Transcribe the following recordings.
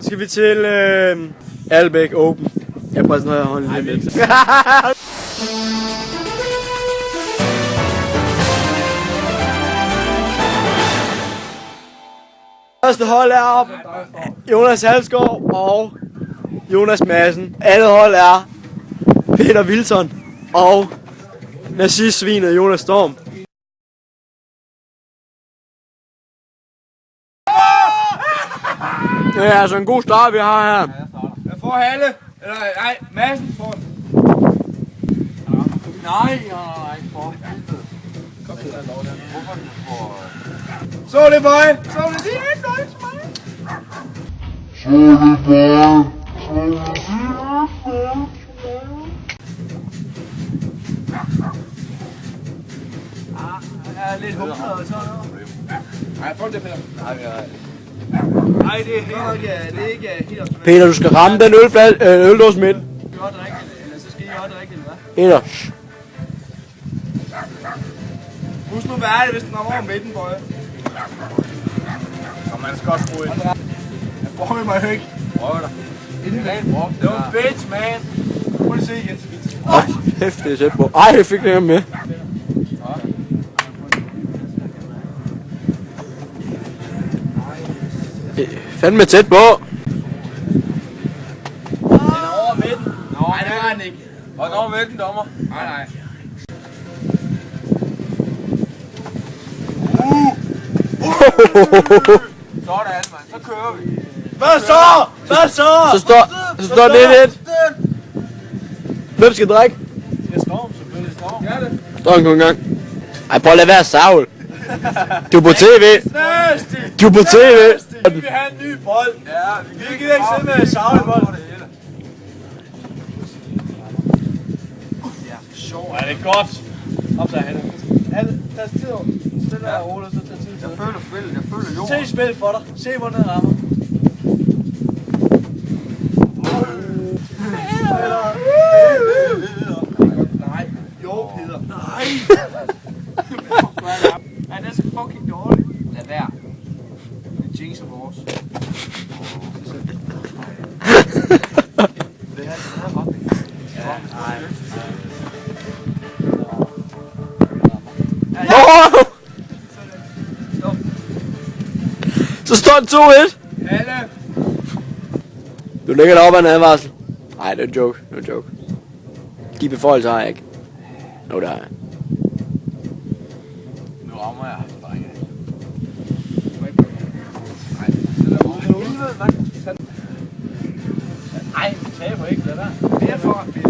skal vi til Albæk Open. Jeg præsenterer hånden lidt. Første hold er Jonas Halsgaard og Jonas Madsen. Andet hold er Peter Wilson og nazistsvinet Jonas Storm. Det er altså en god start, vi har her. Jeg får Halle. Eller nej, Madsen får den. Nej, for helvede. Kom til at lov der. Hvorfor du får... Så det, boy! Så det, det er ikke noget til mig. Så det, boy! Jeg er lidt humlet og sådan noget. Nej, fuck det, Peter. Nej, det er ikke helt... Peter, du skal ramme den øldås midt. Eller så skal I også drikke, eller hvad? Peter. Husk nu, hvad er det, hvis den kommer over midten, boy? Og man skal også bruge ind. Jeg bruger mig jo ikke. Prøv dig. Det var en bitch, man. Prøv at se igen, så vidt. Kæft, det er tæt på. Ej, jeg fik det her med. Fandme tæt på. Den er over midten. Nej, det var den ikke. Og den over midten, dommer. Nej. Sådan, mand. Så kører vi. Hvad så? Så står det lidt. Hvem skal drikke? Det er Storm, selvfølgelig. Storm. Ja, det. Storm kun en gang. Ej, prøv at lade være savl. Du er på tv. Du er på tv. Vi vil have en ny bold. Ja, vi gider ikke sidde med savlebold. Ja, for sjov. Ja, det er godt. Opsag, Halle. Tag tid over. Stille og roligt, så tag tid. Jeg føler spillet. Jeg føler jorden. Se spil for dig. Se, hvor den rammer. Nej. Jo, Peter. Nej. Ja, det er så fucking dårligt. Lad være. Det jinxer vores. Det her er den her retning. Ja, stop. Så står den 2-1. Halle. Du lægger dig op af en advarsel. Nej, det er en joke. Det er en joke. De beføjelser har jeg ikke. Jo, det har jeg. Nu rammer jeg, drenge. Nej, det er helvede, mand. Nej, vi taber ikke, lad være. Mere fart, det er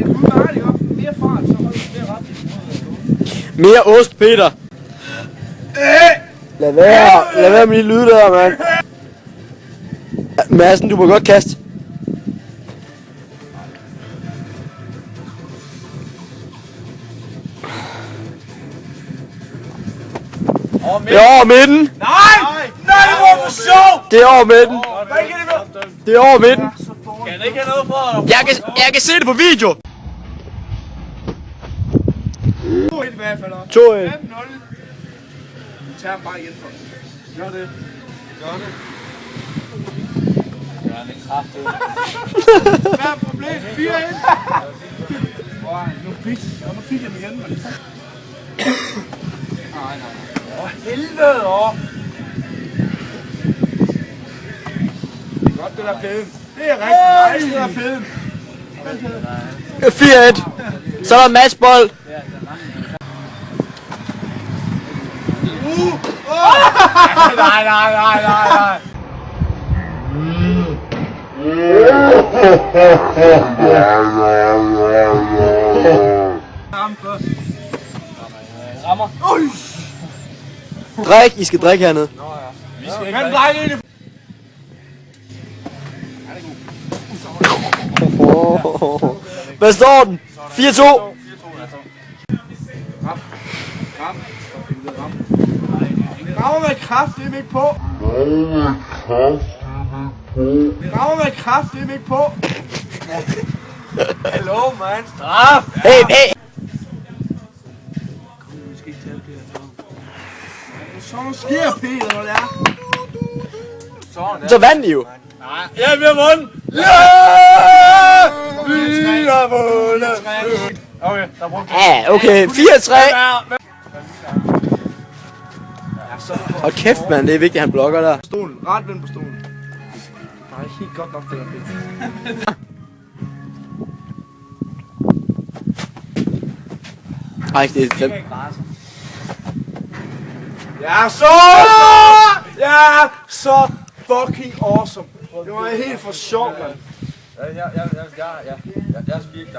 udmærket, ikke op? Mere fart, så holder vi mere ret. Mere ost, Peter. Lad være med de lyde der, mand. Madsen, du må godt kaste. Det er over midten. Nej, det var for sjov. Det er over midten. Det er over midten. Kan den ikke have noget for dig? Jeg kan se det på video. 2-1 i hvert fald. 2-1. 5-0. Vi tager ham bare igen for. Gør det. Gør det kraftigt. Hvad er problemet? 4-1. Nu fik jeg den igen, men... Nej. Helvede, Det er godt, det der pæden. Det er rigtig nice, det der pæden. 4-1. Så er der matchbold. Nej. Rammer. Drik, I skal drikke hernede. Vi skal ikke drikke ind i... Hvad står den? 4-2. Rammer med kraft, det er ikke på. Rammer med kraft, det er ikke på. Hallo, man. Straf. Hey. Så nu sker Peter, når det er. Så vandt I jo. Ja, vi har vundet! Ja! Vi har vundet! Okay, der brugte Ja, okay. 4-3. Og kæft, mand. Det er vigtigt, at han blokker der. stolen. Ret den på stolen. Nej, helt godt nok det der fedt. Ej, det er 5. Ja, så fucking awesome. Det var helt for sjovt, mand. Jeg er virkelig